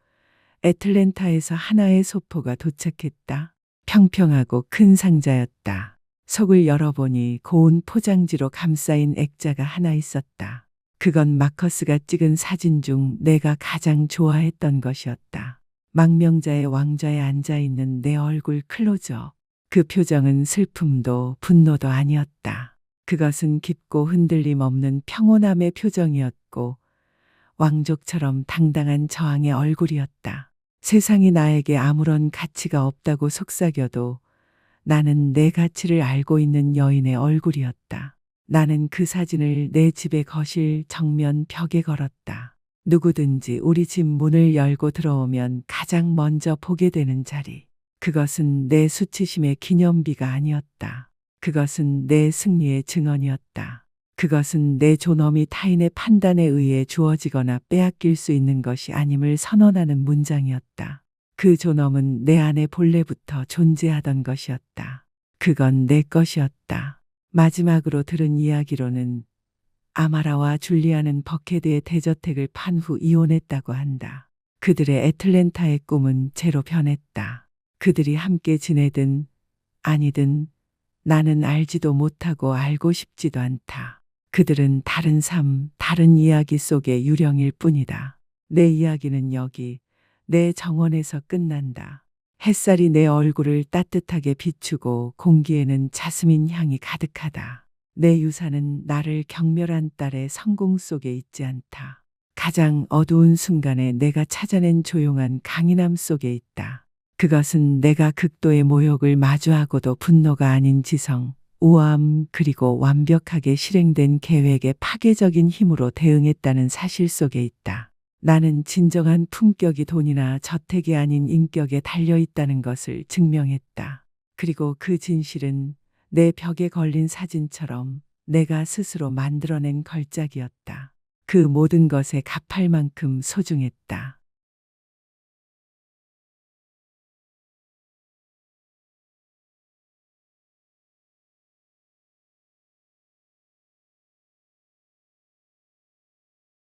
애틀랜타에서 하나의 소포가 도착했다. 평평하고 큰 상자였다. 속을 열어보니 고운 포장지로 감싸인 액자가 하나 있었다. 그건 마커스가 찍은 사진 중 내가 가장 좋아했던 것이었다. 망명자의 왕좌에 앉아있는 내 얼굴 클로즈업. 그 표정은 슬픔도 분노도 아니었다. 그것은 깊고 흔들림 없는 평온함의 표정이었고 왕족처럼 당당한 저항의 얼굴이었다. 세상이 나에게 아무런 가치가 없다고 속삭여도 나는 내 가치를 알고 있는 여인의 얼굴이었다. 나는 그 사진을 내 집의 거실 정면 벽에 걸었다. 누구든지 우리 집 문을 열고 들어오면 가장 먼저 보게 되는 자리. 그것은 내 수치심의 기념비가 아니었다. 그것은 내 승리의 증언이었다. 그것은 내 존엄이 타인의 판단에 의해 주어지거나 빼앗길 수 있는 것이 아님을 선언하는 문장이었다. 그 존엄은 내 안에 본래부터 존재하던 것이었다. 그건 내 것이었다. 마지막으로 들은 이야기로는 아마라와 줄리아는 버케드의 대저택을 판 후 이혼했다고 한다. 그들의 애틀랜타의 꿈은 재로 변했다. 그들이 함께 지내든 아니든 나는 알지도 못하고 알고 싶지도 않다. 그들은 다른 삶, 다른 이야기 속의 유령일 뿐이다. 내 이야기는 여기, 내 정원에서 끝난다. 햇살이 내 얼굴을 따뜻하게 비추고 공기에는 자스민 향이 가득하다. 내 유산은 나를 경멸한 딸의 성공 속에 있지 않다. 가장 어두운 순간에 내가 찾아낸 조용한 강인함 속에 있다. 그것은 내가 극도의 모욕을 마주하고도 분노가 아닌 지성, 우아함 그리고 완벽하게 실행된 계획의 파괴적인 힘으로 대응했다는 사실 속에 있다. 나는 진정한 품격이 돈이나 저택이 아닌 인격에 달려있다는 것을 증명했다. 그리고 그 진실은 내 벽에 걸린 사진처럼 내가 스스로 만들어낸 걸작이었다. 그 모든 것에 값할 만큼 소중했다.